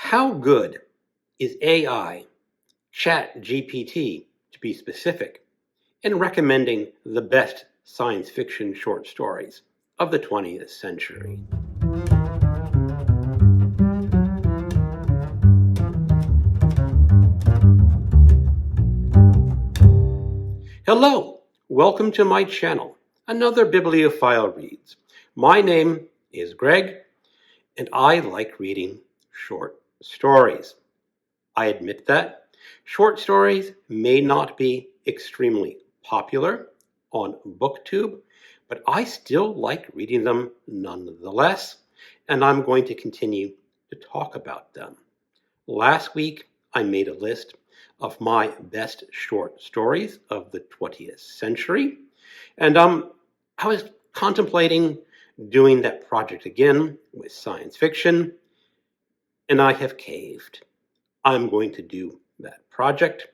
How good is AI, ChatGPT to be specific, in recommending the best science fiction short stories of the 20th century? Hello, welcome to my channel, another Bibliophile Reads. My name is Greg, and I like reading short stories. I admit that short stories may not be extremely popular on BookTube, but I still like reading them nonetheless, and I'm going to continue to talk about them. Last week, I made a list of my best short stories of the 20th century, and I was contemplating doing that project again with science fiction, and I have caved. I'm going to do that project.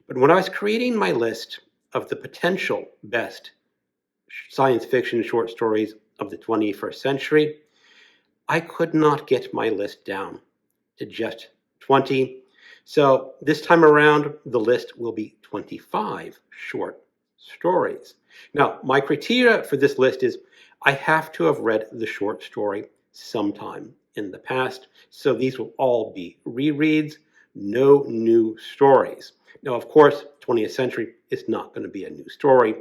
But when I was creating my list of the potential best science fiction short stories of the 21st century, I could not get my list down to just 20. So this time around, the list will be 25 short stories. Now, my criteria for this list is I have to have read the short story sometime in the past. So these will all be rereads, no new stories. Now, of course, 20th century is not going to be a new story.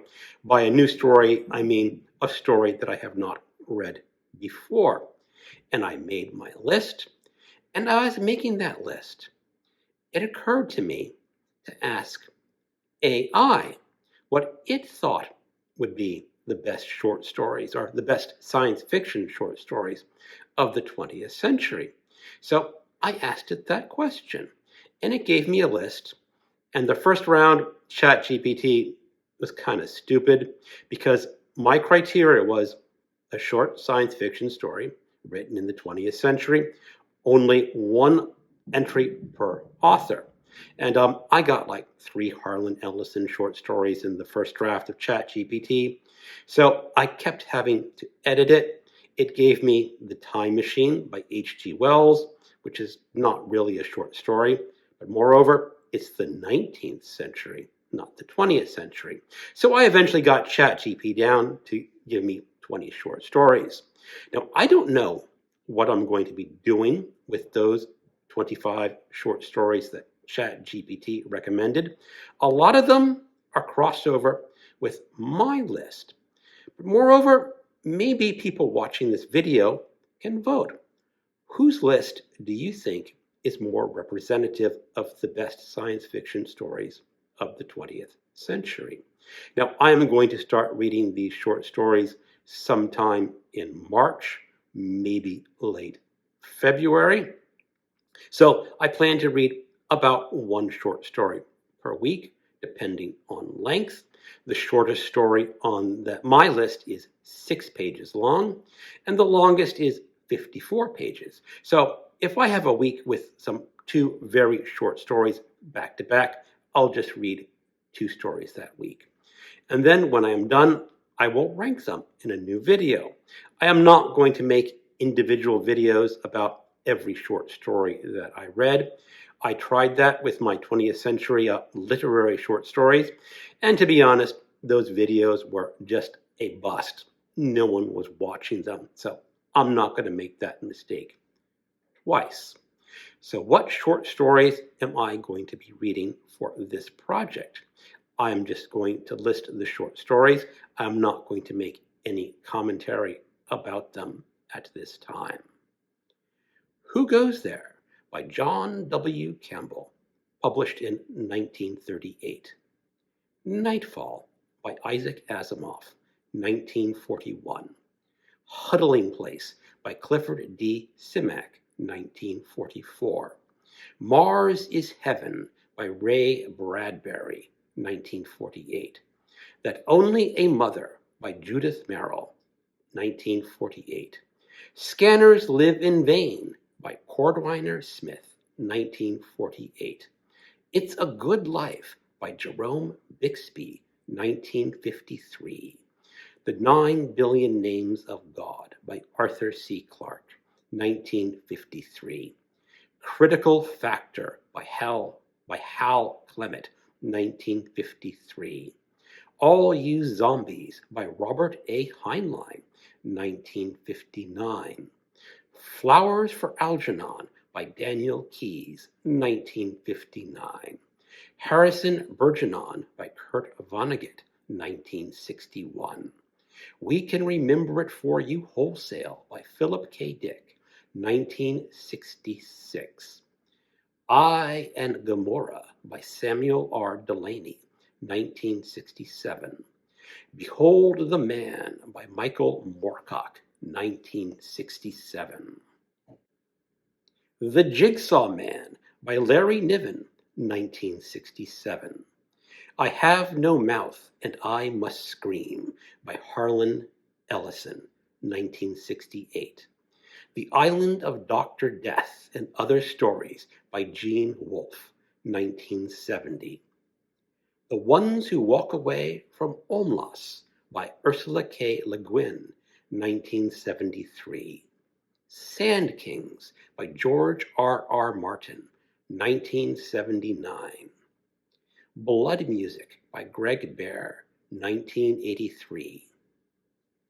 By a new story, I mean a story that I have not read before. And I made my list, and I was making that list. It occurred to me to ask AI what it thought would be the best short stories or the best science fiction short stories of the 20th century. So I asked it that question, and it gave me a list. And the first round, ChatGPT was kind of stupid because my criteria was a short science fiction story written in the 20th century, only one entry per author. And I got like 3 Harlan Ellison short stories in the first draft of ChatGPT. So I kept having to edit it. It gave me The Time Machine by H.G. Wells, which is not really a short story, but moreover, it's the 19th century, not the 20th century. So I eventually got ChatGPT down to give me 20 short stories. Now, I don't know what I'm going to be doing with those 25 short stories that ChatGPT recommended. A lot of them are crossover with my list. But moreover, maybe people watching this video can vote. Whose list do you think is more representative of the best science fiction stories of the 20th century? Now, I am going to start reading these short stories sometime in March, maybe late February. So I plan to read about 1 short story per week, depending on length. The shortest story on my list is 6 pages long, and the longest is 54 pages. So if I have a week with 2 very short stories back to back, I'll just read 2 stories that week. And then when I am done, I will rank them in a new video. I am not going to make individual videos about every short story that I read. I tried that with my 20th century literary short stories, and to be honest, those videos were just a bust. No one was watching them, so I'm not going to make that mistake twice. So what short stories am I going to be reading for this project? I'm just going to list the short stories. I'm not going to make any commentary about them at this time. Who Goes There by John W. Campbell, published in 1938. Nightfall by Isaac Asimov, 1941. Huddling Place by Clifford D. Simak, 1944. Mars is Heaven by Ray Bradbury, 1948. That Only a Mother by Judith Merril, 1948. Scanners Live in Vain by Cordwainer Smith, 1948. It's a Good Life by Jerome Bixby, 1953. The 9 Billion Names of God by Arthur C. Clarke, 1953. Critical Factor by Hal Clement, 1953. All You Zombies by Robert A. Heinlein, 1959. Flowers for Algernon by Daniel Keyes, 1959. Harrison Bergeron by Kurt Vonnegut, 1961. We Can Remember It For You Wholesale by Philip K. Dick, 1966. I and Gomorrah by Samuel R. Delany, 1967. Behold the Man by Michael Moorcock, 1967. The Jigsaw Man by Larry Niven, 1967. I Have No Mouth and I Must Scream by Harlan Ellison, 1968. The Island of Dr. Death and Other Stories by Gene Wolfe, 1970. The Ones Who Walk Away from Omlas by Ursula K. Le Guin, 1973. Sand Kings by George R. Martin, 1979. Blood Music by Greg Bear, 1983.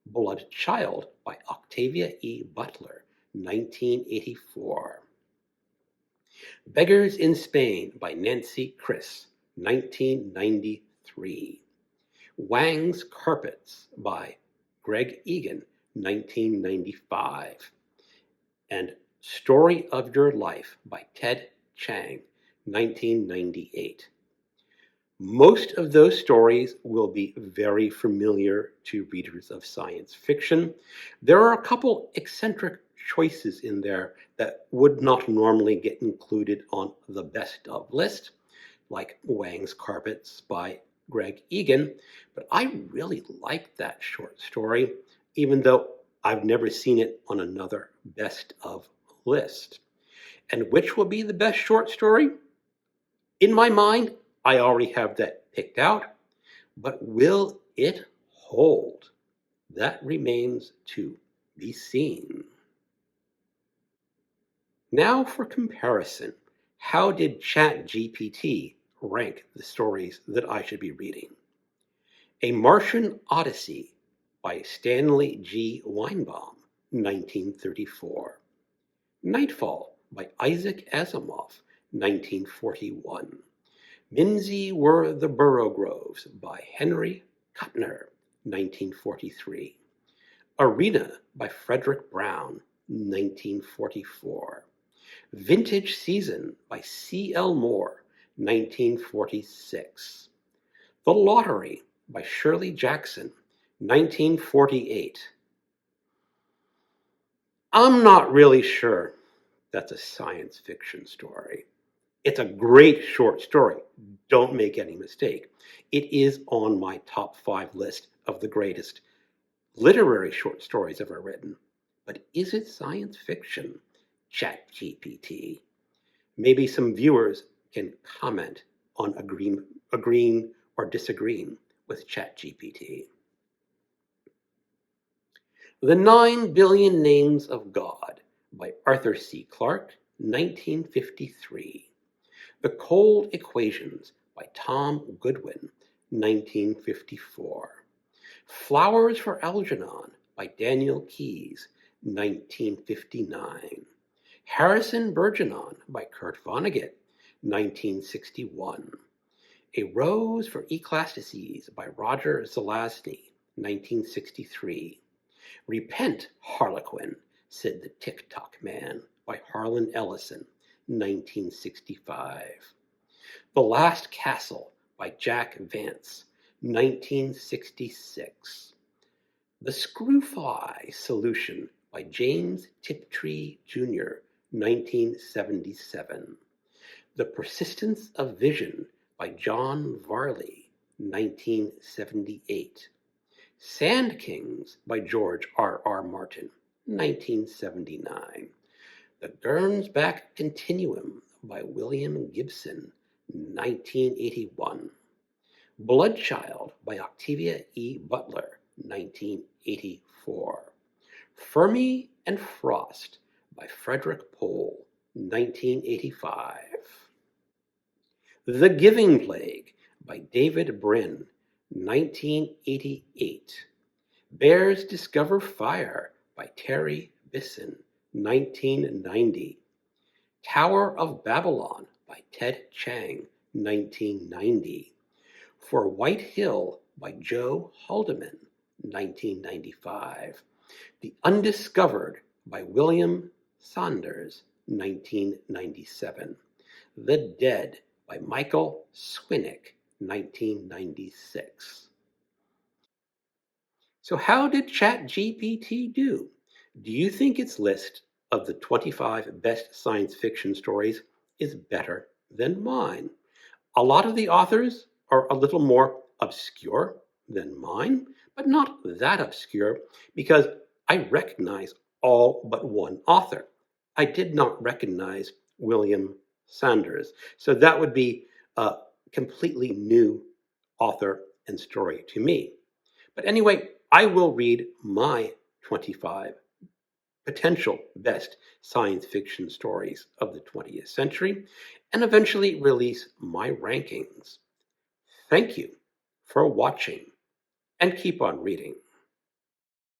Blood Child by Octavia E. Butler, 1984. Beggars in Spain by Nancy Criss, 1993. Wang's Carpets by Greg Egan, 1995. And Story of Your Life by Ted Chiang, 1998. Most of those stories will be very familiar to readers of science fiction. There are a couple eccentric choices in there that would not normally get included on the best of list, like Wang's Carpets by Greg Egan, but I really liked that short story, even though I've never seen it on another best of list. And which will be the best short story? In my mind, I already have that picked out, but will it hold? That remains to be seen. Now for comparison, how did ChatGPT rank the stories that I should be reading? A Martian Odyssey by Stanley G. Weinbaum, 1934. Nightfall by Isaac Asimov, 1941. Mimsy Were the Burrow Groves by Henry Kuttner, 1943. Arena by Frederick Brown, 1944. Vintage Season by C.L. Moore, 1946. The Lottery by Shirley Jackson, 1948. I'm not really sure that's a science fiction story. It's a great short story, don't make any mistake. It is on my top 5 list of the greatest literary short stories ever written. But is it science fiction? ChatGPT. Maybe some viewers can comment on agreeing or disagreeing with ChatGPT. The 9 Billion Names of God by Arthur C. Clarke, 1953. The Cold Equations by Tom Goodwin, 1954. Flowers for Algernon by Daniel Keyes, 1959. Harrison Bergeron by Kurt Vonnegut, 1961. A Rose for Eclasticides by Roger Zelazny, 1963. Repent, Harlequin, said the Tick-Tock Man by Harlan Ellison, 1965. The Last Castle by Jack Vance, 1966. The Screwfly Solution by James Tiptree, Jr., 1977. The Persistence of Vision by John Varley, 1978. Sand Kings by George R. Martin, 1979. The Gernsback Continuum by William Gibson, 1981. Bloodchild by Octavia E. Butler, 1984. Fermi and Frost by Frederick Pohl, 1985. The Giving Plague by David Brin, 1988. Bears Discover Fire by Terry Bisson, 1990. Tower of Babylon by Ted Chiang, 1990. For White Hill by Joe Haldeman, 1995. The Undiscovered by William Saunders, 1997. The Dead by Michael Swinnick, 1996. So how did ChatGPT do? Do you think its list of the 25 best science fiction stories is better than mine? A lot of the authors are a little more obscure than mine, but not that obscure because I recognize all but one author. I did not recognize William Saunders. So that would be a completely new author and story to me. But anyway, I will read my 25 potential best science fiction stories of the 20th century and eventually release my rankings. Thank you for watching and keep on reading.